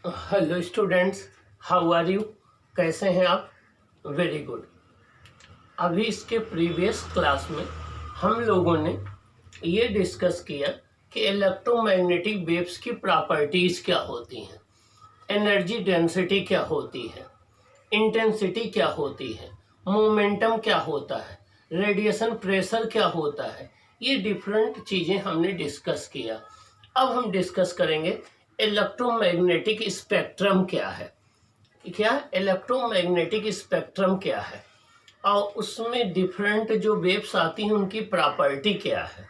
Hello students, how are you? कैसे हैं आप? Very good. अभी इसके प्रीवियस क्लास में हम लोगों ने ये डिस्कस किया कि इलेक्ट्रोमैग्नेटिक वेव्स की प्रॉपर्टीज़ क्या होती हैं, एनर्जी डेंसिटी क्या होती है, इंटेंसिटी क्या होती है, मोमेंटम क्या होता है, रेडिएशन प्रेशर क्या होता है। ये डिफरेंट चीज़ें हमने डिस्कस किया। अब हम डिस्कस करेंगे इलेक्ट्रोमैग्नेटिक स्पेक्ट्रम क्या है। क्या इलेक्ट्रोमैग्नेटिक स्पेक्ट्रम क्या है और उसमें डिफरेंट जो वेव्स आती हैं उनकी प्रॉपर्टी क्या है।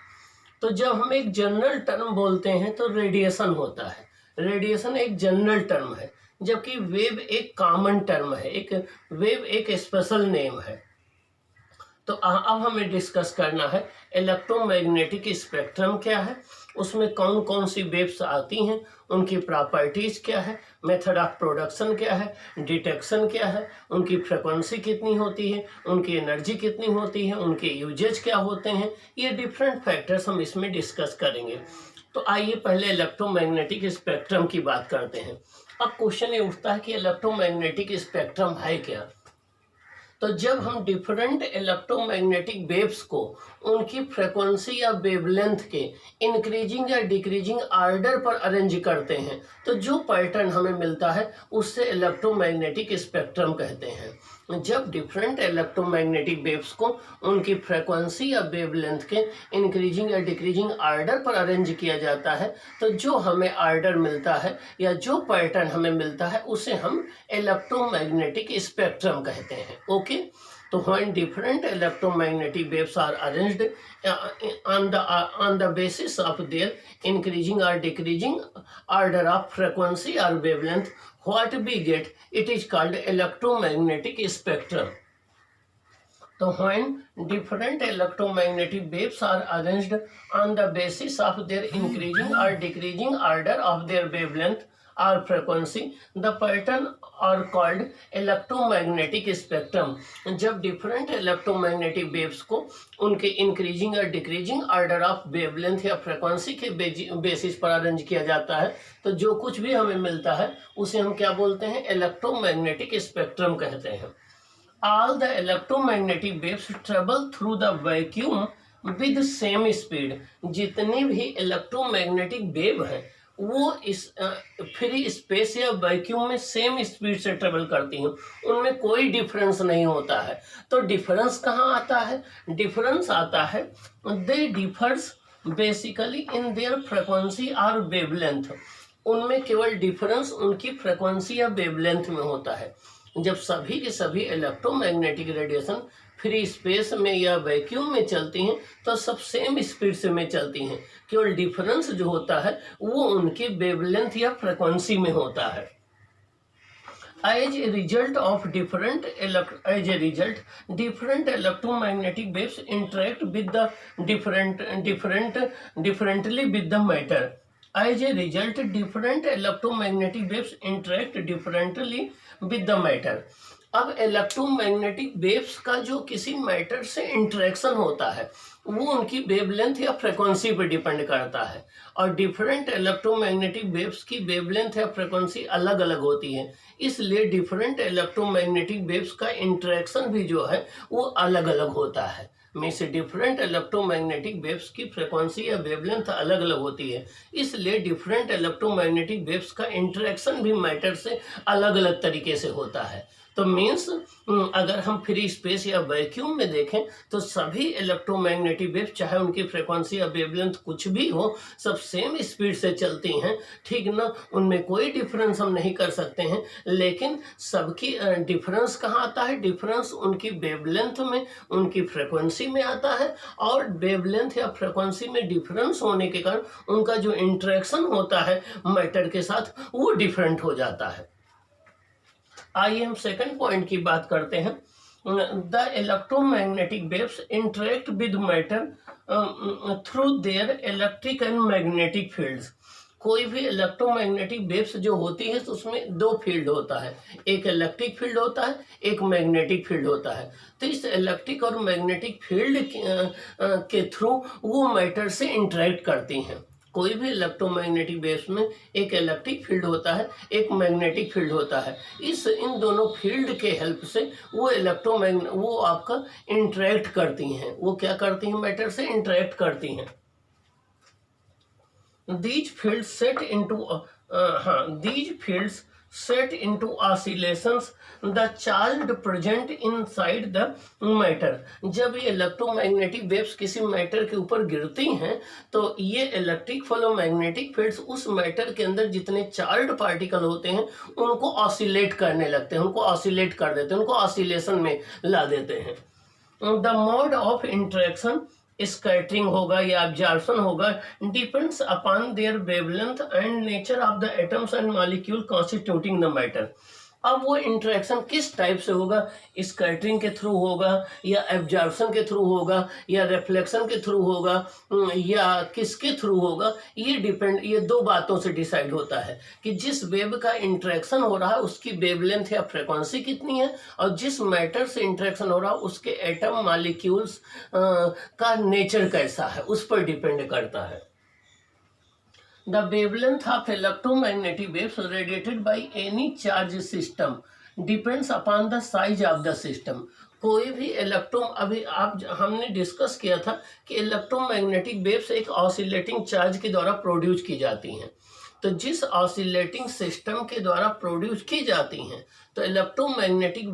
तो जब हम एक जनरल टर्म बोलते हैं तो रेडिएशन होता है। रेडिएशन एक जनरल टर्म है, जबकि वेव एक कॉमन टर्म है। एक वेव एक स्पेशल नेम है। तो अब हमें डिस्कस करना है इलेक्ट्रोमैग्नेटिक स्पेक्ट्रम क्या है, उसमें कौन कौन सी वेव्स आती हैं, उनकी प्रॉपर्टीज़ क्या है, मेथड ऑफ प्रोडक्शन क्या है, डिटेक्शन क्या है, उनकी फ्रिक्वेंसी कितनी होती है, उनकी एनर्जी कितनी होती है, उनके यूजेज क्या होते हैं। ये डिफरेंट फैक्टर्स हम इसमें डिस्कस करेंगे। तो आइए पहले इलेक्ट्रोमैग्नेटिक स्पेक्ट्रम की बात करते हैं। अब क्वेश्चन ये उठता है कि इलेक्ट्रोमैग्नेटिक स्पेक्ट्रम है क्या। तो जब हम डिफरेंट इलेक्ट्रोमैग्नेटिक वेव्स को उनकी फ्रीक्वेंसी या वेवलेंथ के इंक्रीजिंग या डिक्रीजिंग आर्डर पर अरेंज करते हैं तो जो पैटर्न हमें मिलता है उससे इलेक्ट्रोमैग्नेटिक स्पेक्ट्रम कहते हैं। जब डिफरेंट इलेक्ट्रोमैग्नेटिक वेव्स को उनकी फ्रीक्वेंसी या वेवलेंथ के इंक्रीजिंग या डिक्रीजिंग आर्डर पर अरेंज किया जाता है तो जो हमें आर्डर मिलता है या जो पैटर्न हमें मिलता है उसे हम इलेक्ट्रोमैग्नेटिक स्पेक्ट्रम कहते हैं। ओके, तो when different electromagnetic waves are arranged on the basis of their increasing or decreasing order of frequency or wavelength, what we get, it is called electromagnetic spectrum. So when different electromagnetic waves are arranged on the basis of their increasing or decreasing order of their wavelength or frequency, the pattern are called electromagnetic spectrum. जब different electromagnetic waves को उनके increasing और decreasing order of wavelength या frequency के basis पर arrange किया जाता है तो जो कुछ भी हमें मिलता है उसे हम क्या बोलते हैं, इलेक्ट्रोमैग्नेटिक स्पेक्ट्रम कहते हैं। All the electromagnetic waves travel through the vacuum with same speed. जितनी भी इलेक्ट्रोमैग्नेटिक वेव है वो इस फ्री स्पेस या वैक्यूम में सेम स्पीड से ट्रेवल करती हैं, उनमें कोई डिफरेंस नहीं होता है। तो डिफरेंस कहाँ आता है? डिफरेंस आता है they differs basically in their frequency और वेवलेंथ। उनमें केवल डिफरेंस उनकी फ्रिक्वेंसी या वेवलेंथ में होता है। जब सभी के सभी इलेक्ट्रोमैग्नेटिक रेडिएशन फ्री स्पेस में या वैक्यूम में चलती हैं तो सब सेम स्पीड से में चलती हैं, केवल डिफरेंस जो होता है वो उनकी वेवलेंथ या फ्रिक्वेंसी में होता है। As a result, different electromagnetic waves interact with the differently with the matter. As a result, different electromagnetic waves interact differently with the matter. अब इलेक्ट्रोमैग्नेटिक वेव्स का जो किसी मैटर से इंटरेक्शन होता है वो उनकी वेवलेंथ या फ्रिक्वेंसी पर डिपेंड करता है, और डिफरेंट इलेक्ट्रोमैग्नेटिक वेव्स की वेवलेंथ या फ्रिक्वेंसी अलग अलग होती है। इसलिए डिफरेंट इलेक्ट्रोमैग्नेटिक वेव्स का इंटरेक्शन भी जो है वो अलग अलग होता है। मीन्स डिफरेंट इलेक्ट्रोमैग्नेटिक वेव्स की फ्रिक्वेंसी या वेवलेंथ अलग अलग होती है, इसलिए डिफरेंट इलेक्ट्रोमैग्नेटिक वेव्स का इंटरेक्शन भी मैटर से अलग अलग तरीके से होता है। तो मीन्स अगर हम फ्री स्पेस या वैक्यूम में देखें तो सभी इलेक्ट्रोमैग्नेटिक वेव्स चाहे उनकी फ्रिक्वेंसी या वेवलेंथ कुछ भी हो सब सेम स्पीड से चलती हैं, ठीक ना, उनमें कोई डिफरेंस हम नहीं कर सकते हैं। लेकिन सबकी डिफरेंस कहाँ आता है? डिफरेंस उनकी वेवलेंथ में, उनकी फ्रिक्वेंसी में आता है, और वेवलेंथ या फ्रिक्वेंसी में डिफरेंस होने के कारण उनका जो इंटरेक्शन होता है मैटर के साथ वो डिफरेंट हो जाता है। आइए हम सेकंड पॉइंट की बात करते हैं। The electromagnetic waves interact with matter through their electric and magnetic fields. कोई भी इलेक्ट्रोमैग्नेटिक वेव्स जो होती है तो उसमें दो फील्ड होता है, एक इलेक्ट्रिक फील्ड होता है, एक मैग्नेटिक फील्ड होता है। तो इस इलेक्ट्रिक और मैग्नेटिक फील्ड के थ्रू वो मैटर से इंटरेक्ट करती हैं। कोई भी इलेक्ट्रोमैग्नेटिक वेव्स में एक इलेक्ट्रिक फील्ड होता है, एक मैग्नेटिक फील्ड होता है। इन दोनों फील्ड के हेल्प से वो आपका इंटरेक्ट करती हैं। वो क्या करती हैं? मैटर से इंटरेक्ट करती हैं। These fields set into oscillations the charge present inside the matter। जब ये इलेक्ट्रोमैग्नेटिक वेव्स किसी मैटर के ऊपर गिरती हैं तो ये इलेक्ट्रिक फॉलो मैग्नेटिक फील्ड्स उस मैटर के अंदर जितने चार्ज पार्टिकल होते हैं उनको ऑसिलेट करने लगते हैं, उनको ऑसिलेट कर देते हैं, उनको ऑसिलेशन में ला देते हैं। The mode of interaction scattering होगा या एब्जॉर्प्शन होगा, depends upon their wavelength and nature of the atoms and molecule constituting the matter. अब वो इंटरेक्शन किस टाइप से होगा? स्कैटरिंग के थ्रू होगा या एब्जॉर्प्शन के थ्रू होगा या रिफ्लेक्शन के थ्रू होगा या किसके थ्रू होगा? ये दो बातों से डिसाइड होता है कि जिस वेव का इंटरेक्शन हो रहा है उसकी वेवलेंथ या फ्रीक्वेंसी कितनी है, और जिस मैटर से इंटरेक्शन हो रहा है उसके एटम मॉलिक्यूल्स का नेचर कैसा है, उस पर डिपेंड करता है। The wavelength of electromagnetic waves radiated by any charge system depends upon the size of the system। कोई भी हमने डिस्कस किया था कि इलेक्ट्रोमैग्नेटिक वेव्स एक ऑसिलेटिंग चार्ज के द्वारा प्रोड्यूस की जाती हैं। तो जिस ऑसिलेटिंग सिस्टम के द्वारा प्रोड्यूस की जाती हैं तो इलेक्ट्रोमैग्नेटिक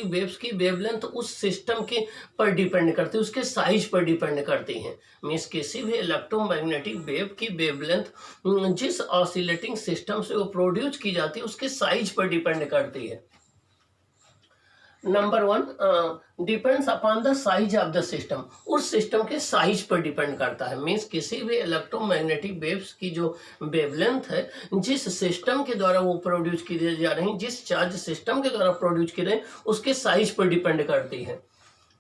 वेव्स की वेवलेंथ उस सिस्टम के पर डिपेंड करती है, उसके साइज पर डिपेंड करती हैं। मीन्स किसी भी इलेक्ट्रोमैग्नेटिक वेव की वेवलेंथ जिस ऑसिलेटिंग सिस्टम से वो प्रोड्यूस की जाती है उसके साइज पर डिपेंड करती है। Number 1 depends upon the size of the system. उस सिस्टम के साइज पर डिपेंड करता है। मीन्स किसी भी इलेक्ट्रोमैग्नेटिक वेव्स की जो वेवलेंथ है जिस सिस्टम के द्वारा वो प्रोड्यूस की जा रही है, जिस चार्ज सिस्टम के द्वारा प्रोड्यूस की रहे उसके साइज पर डिपेंड करती है।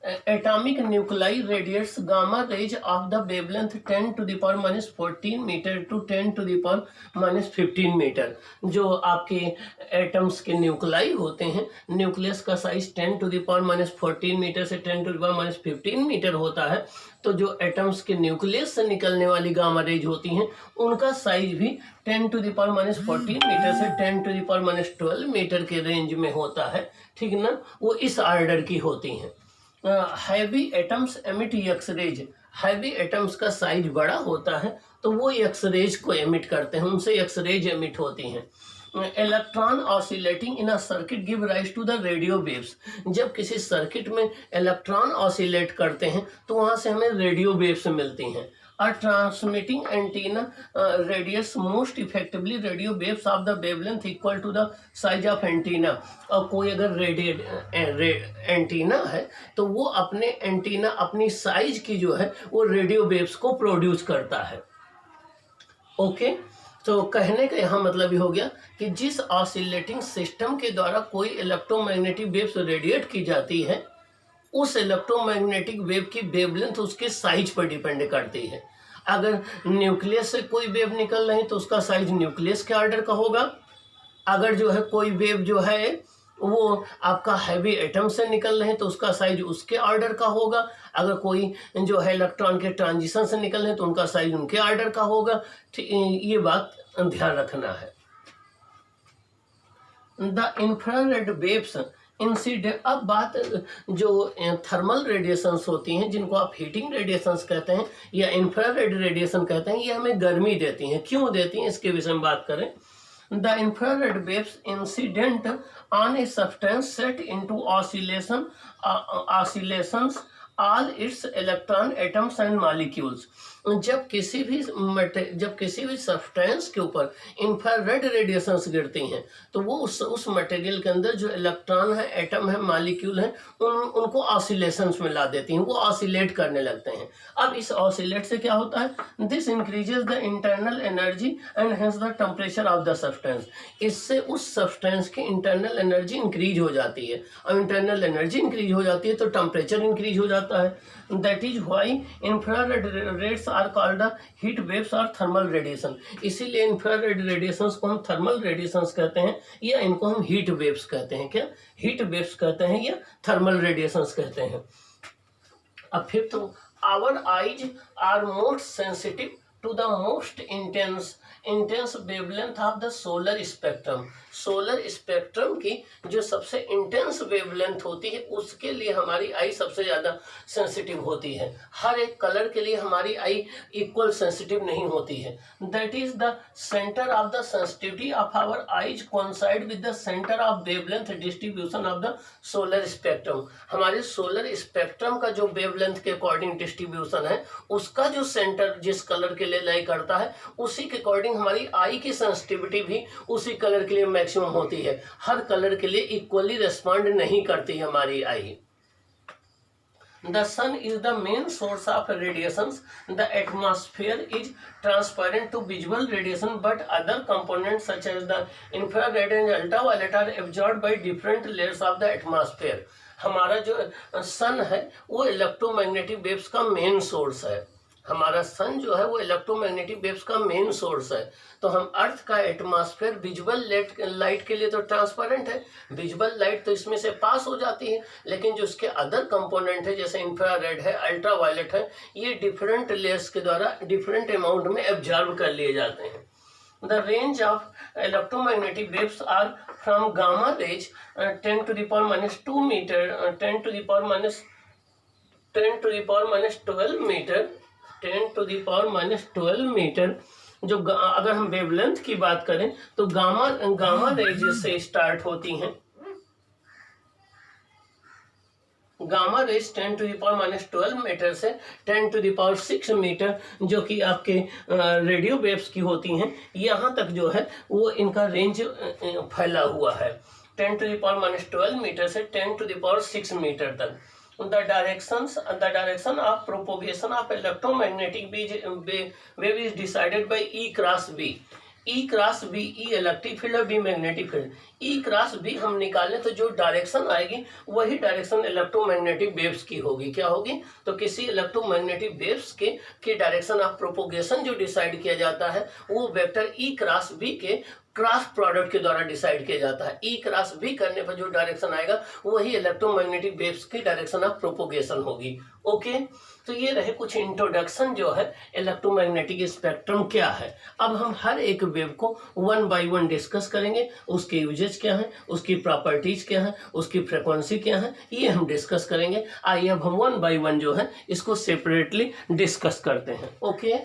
Atomic nuclei radiates gamma rays of the wavelength 10 to the power -14 metre to 10 to the power -15 metre. जो आपके एटम्स के न्यूक्लाई होते हैं, न्यूक्लियस का size 10 to the power -14 metre से 10 to the power -15 मीटर होता है। तो जो एटम्स के न्यूक्लियस से निकलने वाली गामा रेज होती हैं उनका साइज भी 10 to the power -14 मीटर से 10 to the power -12 मीटर के रेंज में होता है। ठीक ना? वो इस ऑर्डर की होती हैं। Heavy atoms emit X rays. Heavy atoms का साइज बड़ा होता है तो वो एक्सरेज को एमिट करते हैं, उनसे एक्सरेज एमिट होती हैं। Electron oscillating in a circuit give rise to the radio waves. जब किसी सर्किट में इलेक्ट्रॉन ऑसिलेट करते हैं तो वहाँ से हमें रेडियो वेव्स मिलती हैं। A transmitting antenna radiates most effectively radio waves of the wavelength equal to the size of antenna। और कोई अगर एंटीना है तो वो अपनी साइज की जो है वो रेडियो वेव्स को प्रोड्यूस करता है। ओके, तो कहने का यहाँ मतलब ये हो गया कि जिस ऑसिलेटिंग सिस्टम के द्वारा कोई इलेक्ट्रोमैग्नेटिक वेव्स रेडिएट की जाती है उस इलेक्ट्रोमैग्नेटिक वेव की वेवलेंथ उसके साइज पर डिपेंड करती है। अगर न्यूक्लियस से कोई वेव निकल रही तो उसका साइज न्यूक्लियस के ऑर्डर का होगा। अगर जो है कोई वेव जो है वो आपका हैवी एटम से निकल रहे हैं तो उसका साइज उसके ऑर्डर का होगा। अगर कोई जो है इलेक्ट्रॉन के ट्रांजिशन से निकल रहे हैं तो उनका साइज उनके ऑर्डर का होगा। ये बात ध्यान रखना है। The infrared waves incident. अब बात जो थर्मल रेडिएशंस होती हैं जिनको आप हीटिंग रेडिएशंस कहते हैं या इंफ्रारेड रेडिएशन कहते हैं, ये हमें गर्मी देती हैं। क्यों देती हैं इसके विषय में बात करें। The infrared waves incident on a substance set into oscillations all it's electron atoms and molecules. जब किसी भी सब्सटेंस के ऊपर इंफ्रारेड रेडिएशंस गिरती हैं तो वो उस मटेरियल के अंदर जो इलेक्ट्रॉन है, एटम है, मॉलिक्यूल है, उनको ऑसिलेशंस में ला देती हैं, वो ऑसिलेट करने लगते हैं। अब इस ऑसिलेट से क्या होता है? This increases the internal energy and hence the temperature of the substance. इससे उस सब्सटेंस की इंटरनल एनर्जी इंक्रीज हो जाती है, और इंटरनल एनर्जी इंक्रीज हो जाती है तो टेम्परेचर इंक्रीज हो जाता है। That is why infrared rays are called heat waves और थर्मल रेडिएशन। इसीलिए इंफ्रारेड रेडिएशंस को हम थर्मल रेडिएशंस कहते हैं या इनको हम हीट वेव्स कहते हैं। क्या हीट वेव्स कहते हैं या थर्मल रेडिएशंस कहते हैं। अब फिर तो our eyes are most sensitive to the most intense wavelength of the solar spectrum। Solar spectrum की जो सबसे इंटेंस वेवलेंथ होती है उसके लिए हमारी आई सबसे ज़्यादा सेंसिटिव होती है। हर एक कलर के लिए हमारी आई इक्वल सेंसिटिव नहीं होती है। That is the centre of the sensitivity of our eyes coincide with the centre of wavelength distribution of the solar spectrum. हमारे सोलर स्पेक्ट्रम का जो वेवलेंथ के अकॉर्डिंग डिस्ट्रीब्यूशन है उसका जो सेंटर जिस कलर के लिए लाई करता है उसी के अकॉर्डिंग हमारी आई की सेंसिटिविटी भी उसी कलर के लिए मैक्सिमम होती है। हर कलर के लिए इक्वली रिस्पॉन्ड नहीं करती हमारी आई। The sun is the main source of radiations. The atmosphere is transparent to visual radiation, but other components such as the infrared and ultraviolet are absorbed by different layers of the atmosphere. हमारा जो सन है वो electromagnetic waves का main source है। हमारा सन जो है वो इलेक्ट्रोमैग्नेटिक वेव्स का मेन सोर्स है। तो हम अर्थ का एटमॉस्फेयर विजुअल लाइट के लिए तो ट्रांसपेरेंट है, विजुअल लाइट तो इसमें से पास हो जाती है, लेकिन जो इसके अदर कंपोनेंट है जैसे इंफ्रारेड है, अल्ट्रावायलेट है, ये डिफरेंट लेयर्स के द्वारा डिफरेंट अमाउंट में एब्जॉर्ब कर लिए जाते हैं। The range of electromagnetic waves are from gamma rays 10 to the power minus 2 meter, 10 to the power minus 12 meter, 10 to the power minus 12 metre. जो अगर हम वेवलेंथ की बात करें तो गामा रेज से स्टार्ट होती हैं। Gamma rays 10 to the power minus 12 metre से 10 टू द पावर 6 मीटर जो कि आपके रेडियो वेव्स की होती हैं, यहाँ तक जो है वो इनका रेंज फैला हुआ है 10 to the power minus 12 metre से 10 टू द पावर 6 मीटर तक। The direction of propagation of electromagnetic wave is decided by E cross B। E cross B, E electric field और B magnetic field. E cross B हम निकालें तो जो direction आएगी वही direction electromagnetic waves की होगी। क्या होगी? तो किसी इलेक्ट्रोमैग्नेटिक वेव्स के डायरेक्शन ऑफ प्रोपोगेशन जो डिसाइड किया जाता है वो वेक्टर ई क्रॉस बी के क्रॉस प्रोडक्ट के द्वारा डिसाइड किया जाता है। ई क्रॉस बी करने पर जो डायरेक्शन आएगा वही इलेक्ट्रोमैग्नेटिक वेव्स की डायरेक्शन ऑफ प्रोपोगेशन होगी। ओके, तो ये रहे कुछ इंट्रोडक्शन जो है इलेक्ट्रोमैग्नेटिक स्पेक्ट्रम क्या है। अब हम हर एक वेव को 1 बाय 1 डिस्कस करेंगे। उसके यूजेज क्या है, उसकी प्रॉपर्टीज क्या है, उसकी फ्रिक्वेंसी क्या है, ये हम डिस्कस करेंगे। आइए अब हम 1 बाय 1 जो है इसको सेपरेटली डिस्कस करते हैं। ओके।